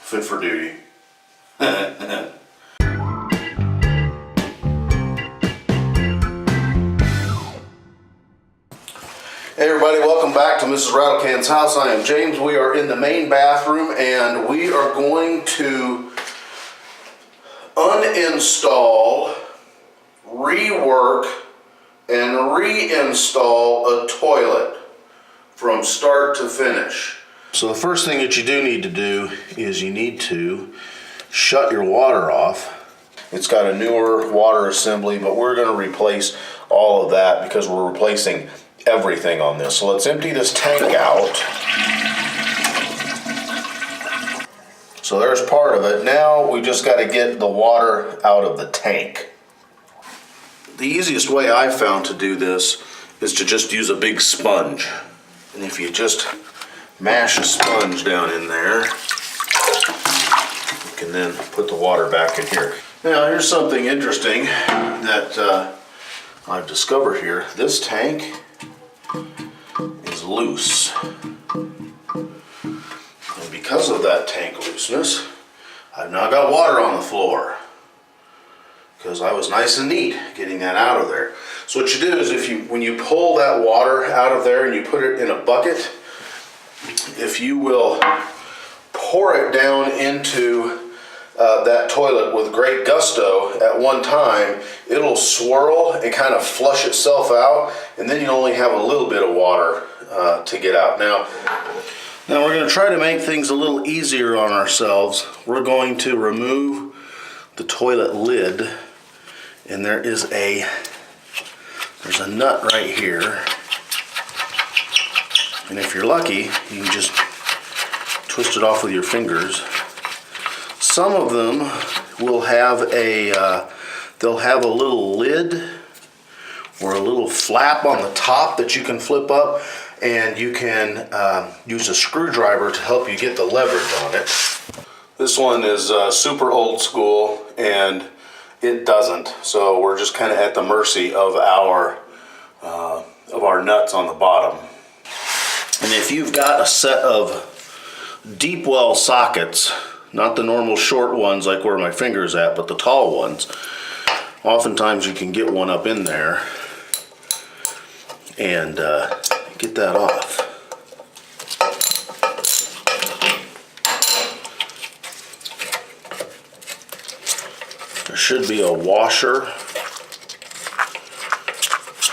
fit for duty. Hey everybody, welcome back to Mrs. RATTLECAN'S house. I am James. We are in the main bathroom and we are going to uninstall, rework, and reinstall a toilet from start to finish. So the first thing that you do need to do is you need to shut your water off. It's got a newer water assembly, but we're going to replace all of that because we're replacing everything on this. So let's empty this tank out. So there's part of it. Now we just got to get the water out of the tank. The easiest way I've found to do this is to just use a big sponge. And if you just mash a sponge down in there, you can then put the water back in here. Now here's something interesting that I've discovered here. This tank is loose. And because of that tank looseness, I've now got water on the floor. Because I was nice and neat getting that out of there. So what you do is when you pull that water out of there and you put it in a bucket, if you will pour it down into that toilet with great gusto at one time, it'll swirl and kind of flush itself out, and then you only have a little bit of water to get out. Now we're going to try to make things a little easier on ourselves. We're going to remove the toilet lid, and there's a nut right here, and if you're lucky you can just twist it off with your fingers. Some of them will have they'll have a little lid or a little flap on the top that you can flip up, and you can use a screwdriver to help you get the leverage on it. This one is super old school and it doesn't, so we're just kind of at the mercy of our nuts on the bottom. And if you've got a set of deep well sockets, not the normal short ones like where my finger's at, but the tall ones, oftentimes you can get one up in there and get that off. There should be a washer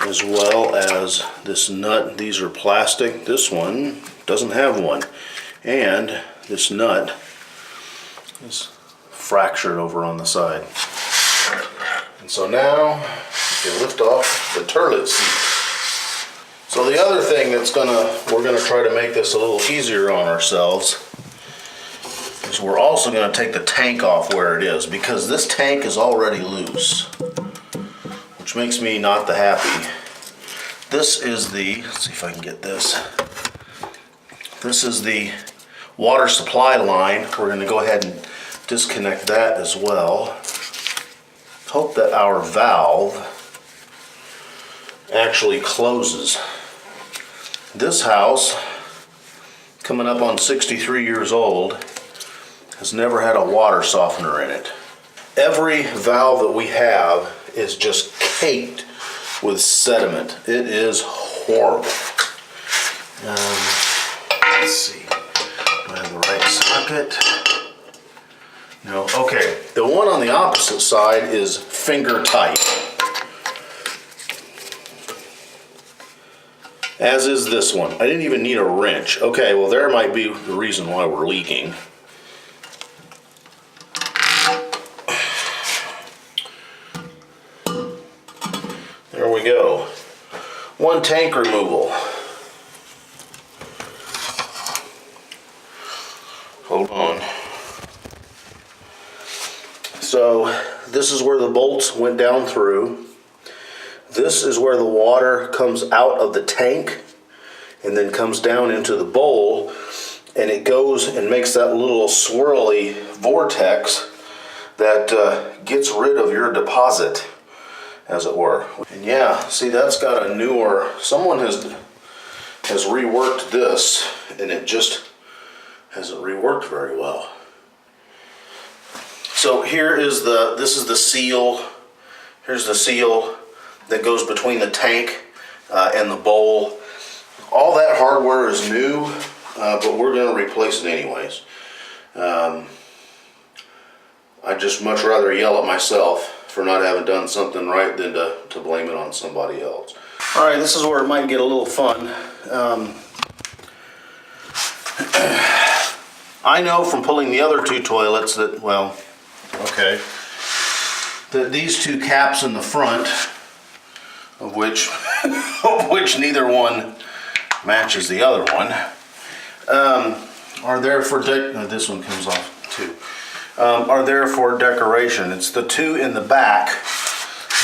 as well as this nut. These are plastic. This one doesn't have one. And this nut is fractured over on the side. And so now you can lift off the toilet seat. So the other thing we're gonna try to make this a little easier on ourselves is we're also gonna take the tank off where it is, because this tank is already loose, which makes me not the happy. This is let's see if I can get this. This is the water supply line. We're going to go ahead and disconnect that as well. Hope that our valve actually closes. This house, coming up on 63 years old, has never had a water softener in it. Every valve that we have is just caked with sediment. It is horrible. Let's see. Do I have the right socket? No. Okay. The one on the opposite side is finger tight, as is this one. I didn't even need a wrench. Okay, well there might be the reason why we're leaking. There we go. One tank removal. Hold on. So this is where the bolts went down through. This is where the water comes out of the tank and then comes down into the bowl, and it goes and makes that little swirly vortex that gets rid of your deposit, as it were. And yeah, see, that's got a newer, someone has reworked this, and it just hasn't reworked very well. So here is this is the seal. Here's the seal that goes between the tank and the bowl. All that hardware is new, but we're going to replace it anyways. I'd just much rather yell at myself for not having done something right than to blame it on somebody else. All right, this is where it might get a little fun. I know from pulling the other two toilets that, well, okay, that these two caps in the front, of which neither one matches the other one, are there for this one comes off too. Are there for decoration. It's the two in the back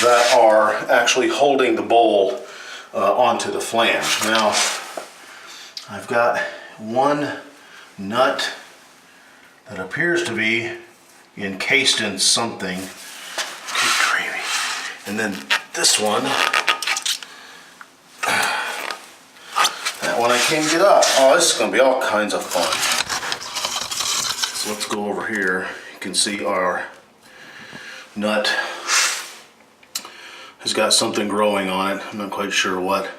that are actually holding the bowl onto the flange. Now, I've got one nut that appears to be encased in something. Good gravy. And then this one, that one I can't get up. Oh, this is going to be all kinds of fun. So let's go over here. You can see our nut has got something growing on it. I'm not quite sure what.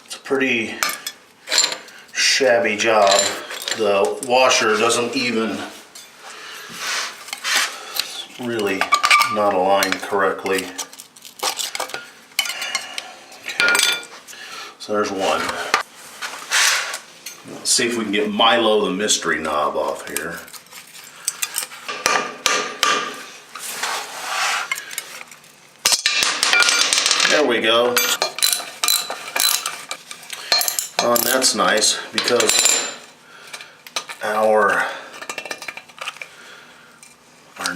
It's a pretty shabby job. The washer doesn't even really not aligned correctly. Okay, so there's one. Let's see if we can get Milo the mystery knob off here. There we go. Oh, and that's nice because our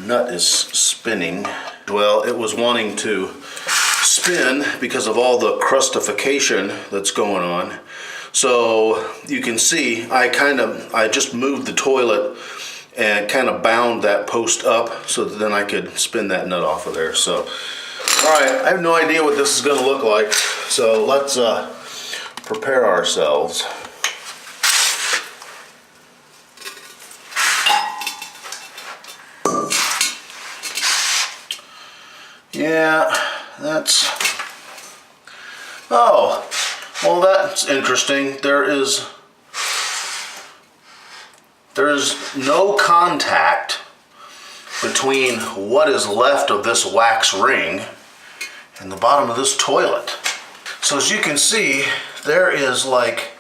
nut is spinning. Well, it was wanting to spin because of all the crustification that's going on. So you can see I just moved the toilet and kind of bound that post up so that then I could spin that nut off of there. So, all right, I have no idea what this is going to look like. So let's prepare ourselves. Yeah, oh, well, that's interesting. There is no contact between what is left of this wax ring and the bottom of this toilet. So as you can see, there is like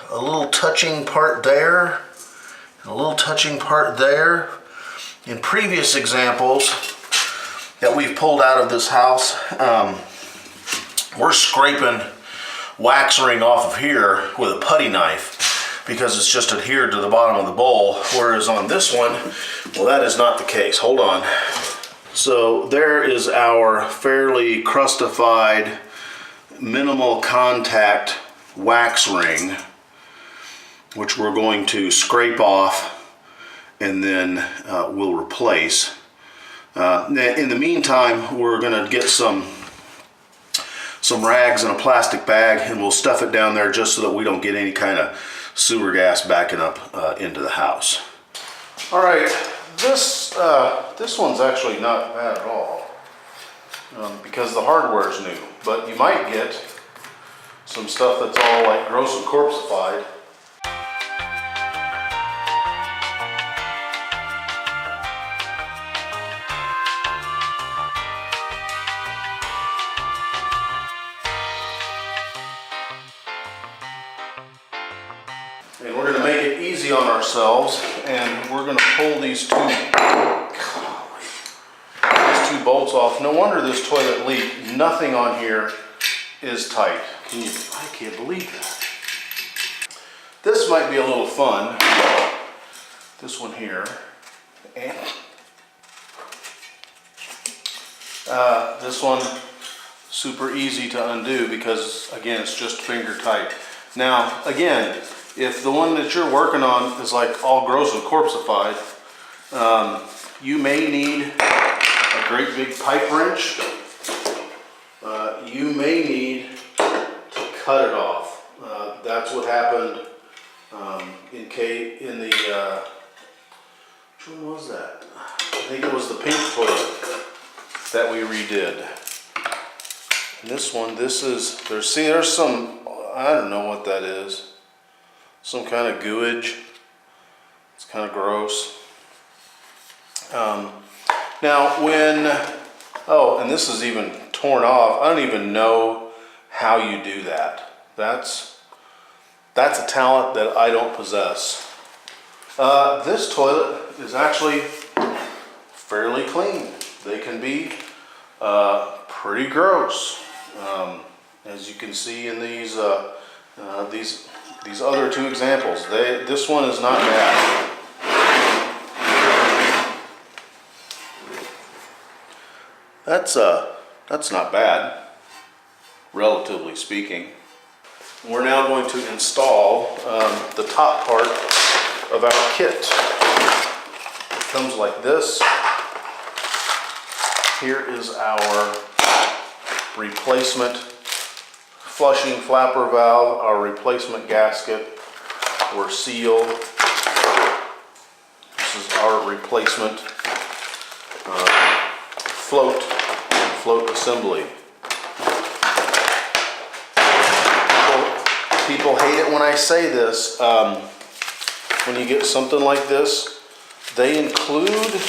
a little touching part there, and a little touching part there. In previous examples that we've pulled out of this house, we're scraping wax ring off of here with a putty knife because it's just adhered to the bottom of the bowl, whereas on this one, well, that is not the case. Hold on. So there is our fairly crustified, minimal contact wax ring, which we're going to scrape off and then we'll replace. In the meantime, we're going to get some rags in a plastic bag and we'll stuff it down there just so that we don't get any kind of sewer gas backing up into the house. All right, this one's actually not bad at all because the hardware is new, but you might get some stuff that's all like gross and corpseified. And we're going to make it easy on ourselves, and we're going to pull these two bolts off. No wonder this toilet leaked. Nothing on here is tight. I can't believe that. This might be a little fun. This one here. And this one, super easy to undo because, again, it's just finger tight. Now, again, if the one that you're working on is like all gross and corpseified, you may need great big pipe wrench, you may need to cut it off. That's what happened in the, which one was that? I think it was the pink toilet that we redid. And this one, there's some, I don't know what that is. Some kind of gooage. It's kind of gross. Now and this is even torn off. I don't even know how you do that. That's a talent that I don't possess. This toilet is actually fairly clean. They can be pretty gross, as you can see in these other two examples. This one is not bad. That's not bad, relatively speaking. We're now going to install the top part of our kit. It comes like this. Here is our replacement flushing flapper valve, our replacement gasket or seal. This is our replacement float assembly. People hate it when I say this. When you get something like this, they include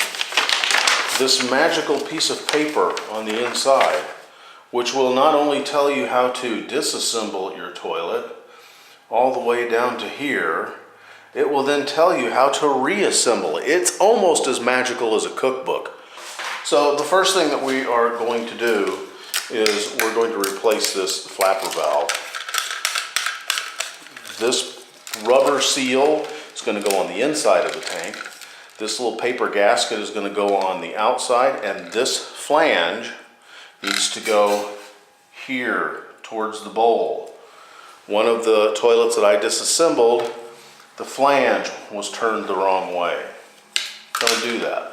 this magical piece of paper on the inside, which will not only tell you how to disassemble your toilet all the way down to here, it will then tell you how to reassemble it. It's almost as magical as a cookbook. So the first thing that we are going to do is we're going to replace this flapper valve. This rubber seal is going to go on the inside of the tank. This little paper gasket is going to go on the outside, and this flange needs to go here towards the bowl. One of the toilets that I disassembled, the flange was turned the wrong way. Don't do that.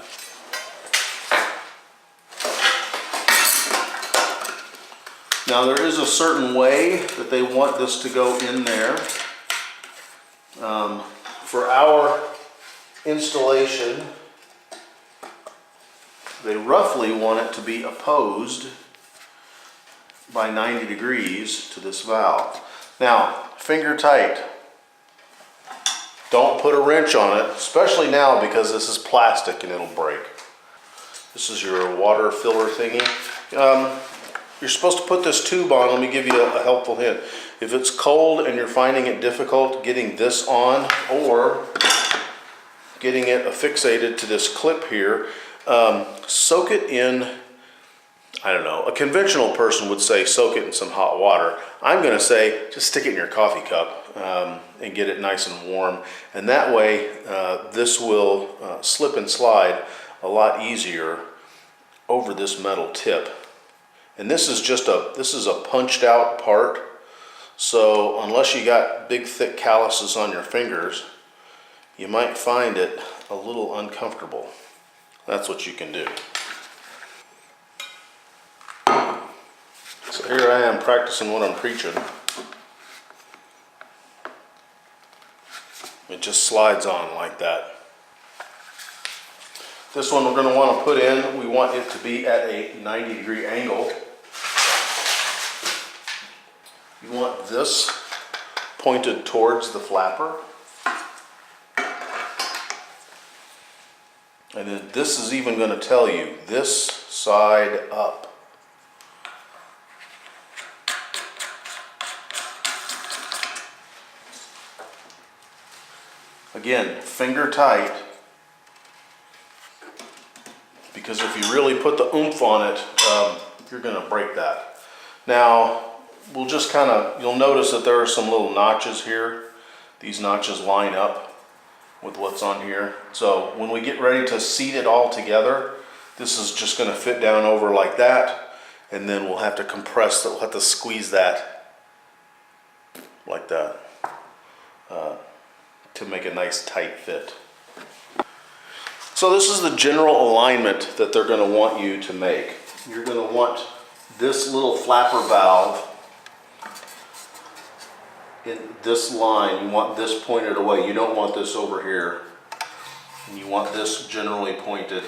Now there is a certain way that they want this to go in there. For our installation, they roughly want it to be opposed by 90 degrees to this valve. Now, finger tight. Don't put a wrench on it, especially now because this is plastic and it'll break. This is your water filler thingy. You're supposed to put this tube on. Let me give you a helpful hint. If it's cold and you're finding it difficult getting this on or getting it affixated to this clip here, soak it in, I don't know, a conventional person would say soak it in some hot water. I'm going to say just stick it in your coffee cup and get it nice and warm. And that way this will slip and slide a lot easier over this metal tip. And this is a punched out part, so unless you got big thick calluses on your fingers, you might find it a little uncomfortable. That's what you can do. So here I am practicing what I'm preaching. It just slides on like that. This one we're going to want to put in, we want it to be at a 90-degree angle. You want this pointed towards the flapper. And then this is even going to tell you this side up. Again, finger tight. Because if you really put the oomph on it, you're going to break that. Now, we'll just kind of, you'll notice that there are some little notches here. These notches line up with what's on here. So when we get ready to seat it all together, this is just going to fit down over like that. And then we'll have to compress, we'll have to squeeze that like that to make a nice tight fit. So this is the general alignment that they're going to want you to make. You're going to want this little flapper valve in this line. You want this pointed away. You don't want this over here. And you want this generally pointed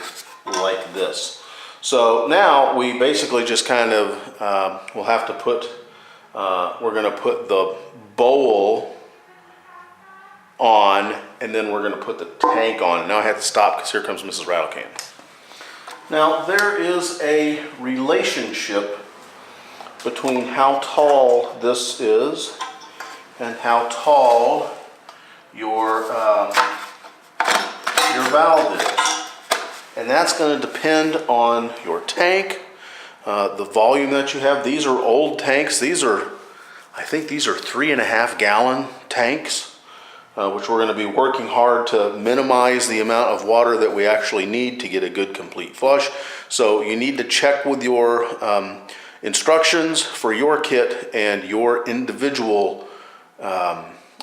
like this. So now we basically just kind of, we'll have to put, we're going to put the bowl on, and then we're going to put the tank on. Now I have to stop because here comes Mrs. Rattlecan. Now there is a relationship between how tall this is and how tall your valve is. And that's going to depend on your tank, the volume that you have. These are old tanks. These are, I think these are 3.5 gallon tanks. Which we're going to be working hard to minimize the amount of water that we actually need to get a good complete flush. So you need to check with your instructions for your kit and your individual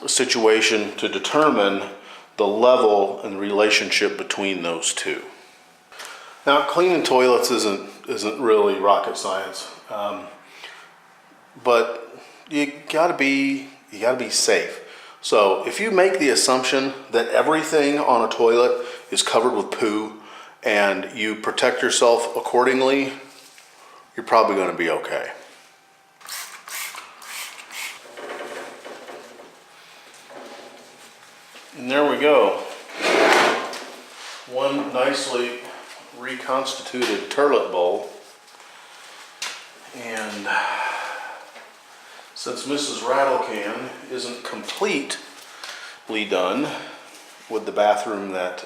situation to determine the level and relationship between those two. Now, cleaning toilets isn't really rocket science, but you gotta be safe. So if you make the assumption that everything on a toilet is covered with poo and you protect yourself accordingly, you're probably going to be okay. And there we go. One nicely reconstituted turlet bowl. And since Mrs. Rattlecan isn't completely done with the bathroom that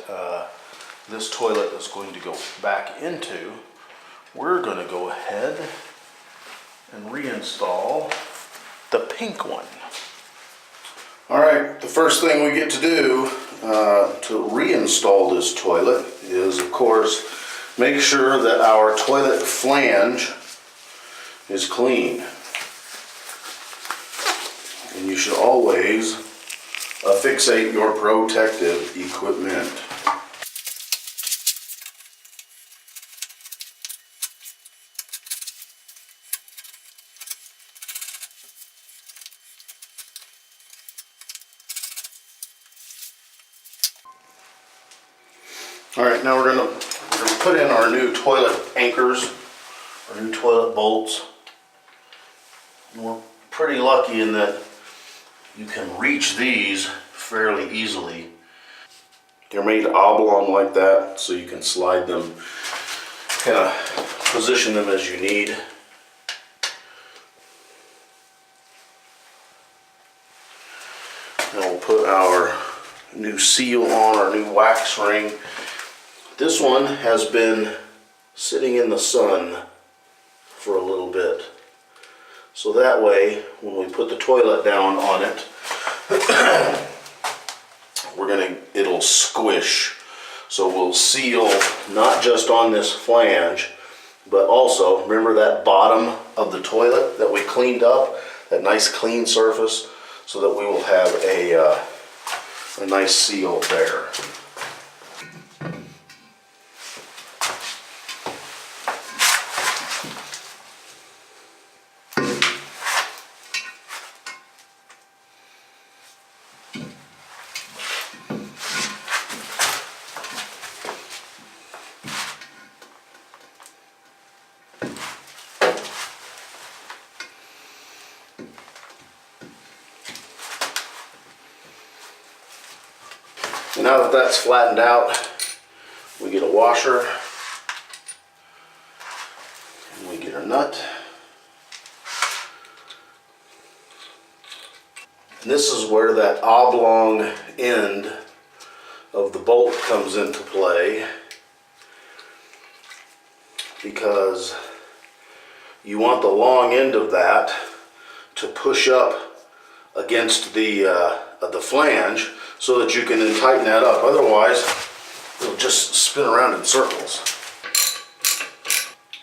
this toilet is going to go back into, we're going to go ahead and reinstall the pink one. All right, the first thing we get to do to reinstall this toilet is, of course, make sure that our toilet flange is clean. And you should always affixate your protective equipment. All right, now we're gonna put in our new toilet anchors, our new toilet bolts. And we're pretty lucky in that you can reach these fairly easily. They're made oblong like that, so you can slide them, kind of position them as you need. Now we'll put our new seal on, our new wax ring. This one has been sitting in the sun for a little bit. So that way, when we put the toilet down on it, it'll squish. So we'll seal not just on this flange, but also, remember that bottom of the toilet that we cleaned up, that nice clean surface, so that we will have a nice seal there. Now that that's flattened out, we get a washer and we get our nut. And this is where that oblong end of the bolt comes into play, because you want the long end of that to push up against the flange, so that you can then tighten that up. Otherwise, it'll just spin around in circles.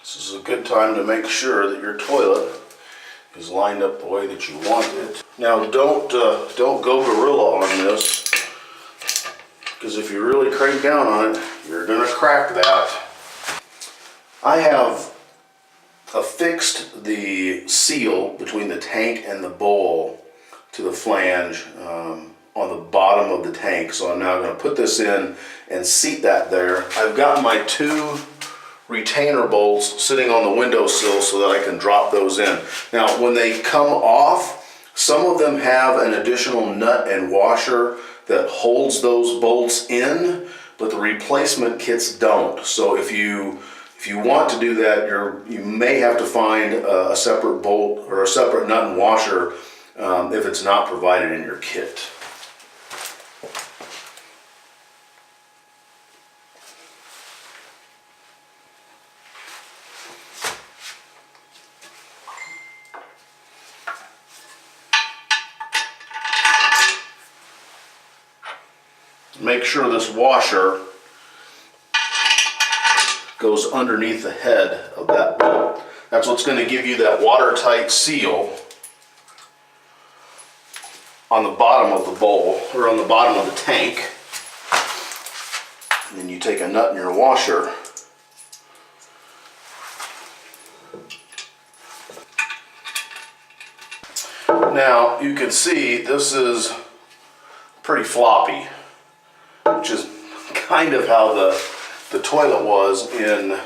This is a good time to make sure that your toilet is lined up the way that you want it. Now, don't go gorilla on this, because if you really crank down on it, you're gonna crack that. I have affixed the seal between the tank and the bowl to the flange on the bottom of the tank. So I'm now going to put this in and seat that there. I've got my 2 retainer bolts sitting on the windowsill so that I can drop those in. Now when they come off, some of them have an additional nut and washer that holds those bolts in, but the replacement kits don't. So if you want to do that, you may have to find a separate bolt or a separate nut and washer if it's not provided in your kit. Make sure this washer goes underneath the head of that bolt. That's what's going to give you that watertight seal on the bottom of the bowl, or on the bottom of the tank. And then you take a nut in your washer. Now you can see this is pretty floppy, which is kind of how the toilet was in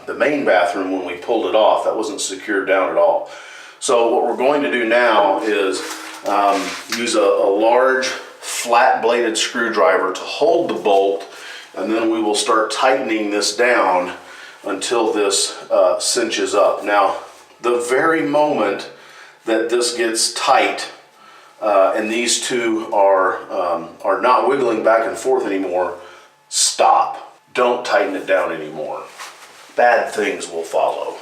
the main bathroom when we pulled it off. That wasn't secured down at all. So what we're going to do now is use a large flat bladed screwdriver to hold the bolt, and then we will start tightening this down until this cinches up. Now the very moment that this gets tight and these two are not wiggling back and forth anymore, stop. Don't tighten it down anymore. Bad things will follow.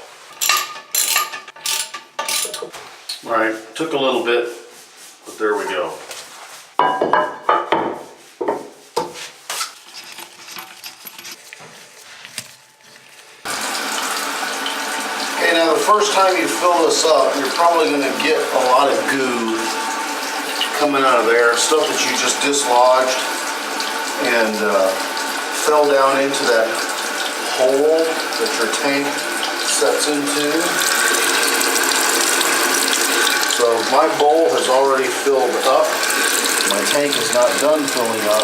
All right, took a little bit, but there we go. Okay, now the first time you fill this up, you're probably going to get a lot of goo coming out of there, stuff that you just dislodged and fell down into that hole that your tank sets into. So my bowl has already filled up. My tank is not done filling up,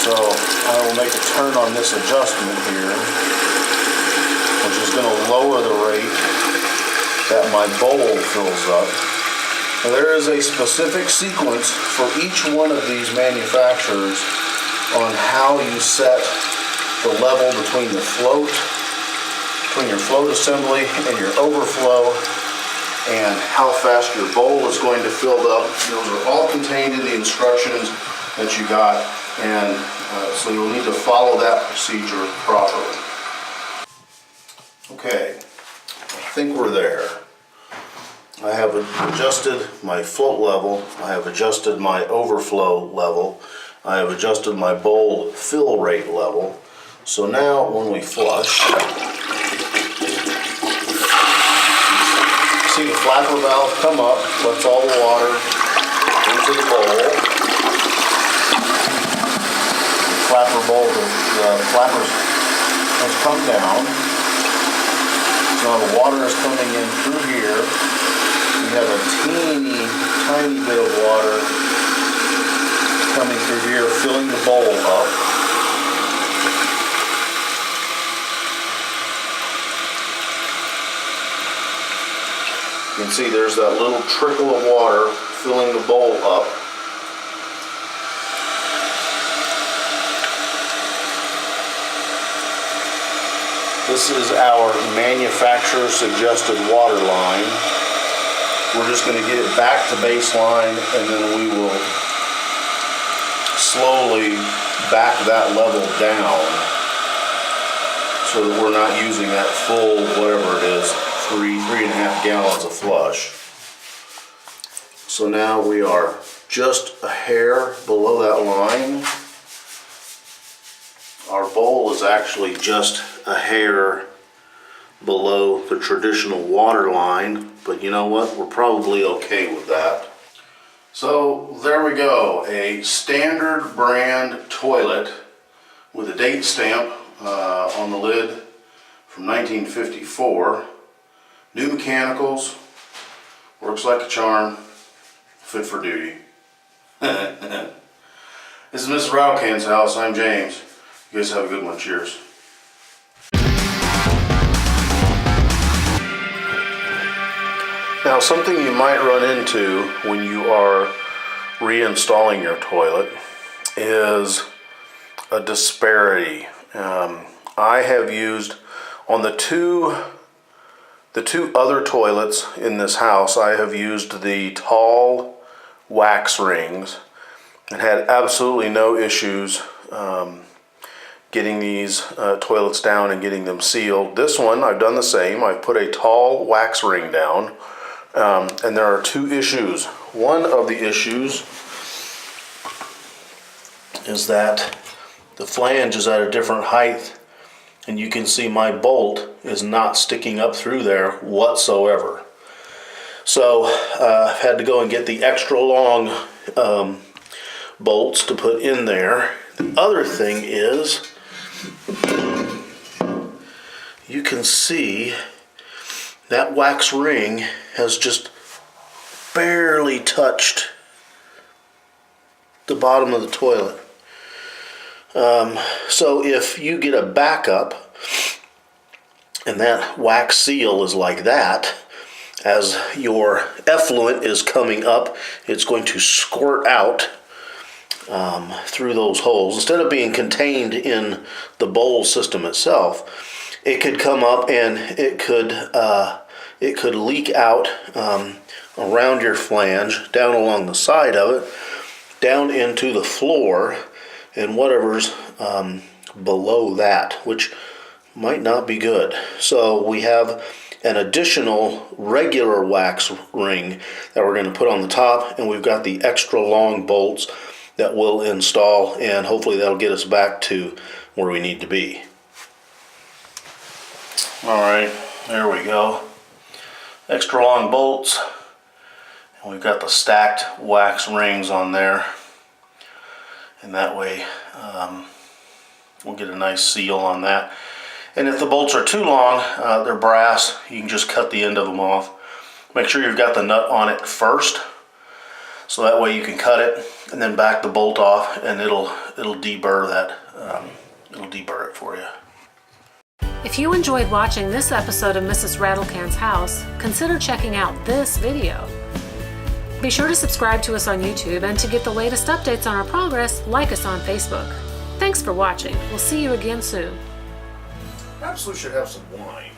so I will make a turn on this adjustment here, which is going to lower the rate that my bowl fills up. Now, there is a specific sequence for each one of these manufacturers on how you set the level between the float, between your float assembly and your overflow, and how fast your bowl is going to fill up. Those are all contained in the instructions that you got, and so you'll need to follow that procedure properly. Okay, I think we're there. I have adjusted my float level, I have adjusted my overflow level, I have adjusted my bowl fill rate level. So now when we flush, see the flapper valve come up, lets all the water into the bowl. The flapper has come down. Now the water is coming in through here. We have a teeny, tiny bit of water coming through here, filling the bowl up. You can see there's that little trickle of water filling the bowl up. This is our manufacturer suggested water line. We're just going to get it back to baseline, and then we will slowly back that level down so that we're not using that full, whatever it is, 3.5 gallons of flush. So now we are just a hair below that line. Our bowl is actually just a hair below the traditional water line, but you know what? We're probably okay with that. So there we go, a standard brand toilet with a date stamp on the lid from 1954. New mechanicals, works like a charm, fit for duty. This is Mrs. RATTLECAN'S house. I'm James. You guys have a good one. Cheers. Now, something you might run into when you are reinstalling your toilet is a disparity. I have used on the two other toilets in this house, I have used the tall wax rings and had absolutely no issues getting these toilets down and getting them sealed. This one, I've done the same. I've put a tall wax ring down, and there are two issues. One of the issues is that the flange is at a different height, and you can see my bolt is not sticking up through there whatsoever. So I've had to go and get the extra long bolts to put in there. The other thing is, you can see that wax ring has just barely touched the bottom of the toilet. So if you get a backup and that wax seal is like that, as your effluent is coming up, it's going to squirt out through those holes. Instead of being contained in the bowl system itself, it could come up and it could leak out around your flange, down along the side of it, down into the floor, and whatever's below that, which might not be good. So we have an additional regular wax ring that we're going to put on the top, and we've got the extra long bolts that we'll install, and hopefully that'll get us back to where we need to be. Alright, there we go. Extra long bolts, and we've got the stacked wax rings on there, and that way we'll get a nice seal on that. And if the bolts are too long, they're brass, you can just cut the end of them off. Make sure you've got the nut on it first, so that way you can cut it and then back the bolt off, and it'll deburr that. It'll deburr it for you. If you enjoyed watching this episode of Mrs. RATTLECAN'S house, consider checking out this video. Be sure to subscribe to us on YouTube, and to get the latest updates on our progress, like us on Facebook. Thanks for watching. We'll see you again soon. Perhaps we should have some wine.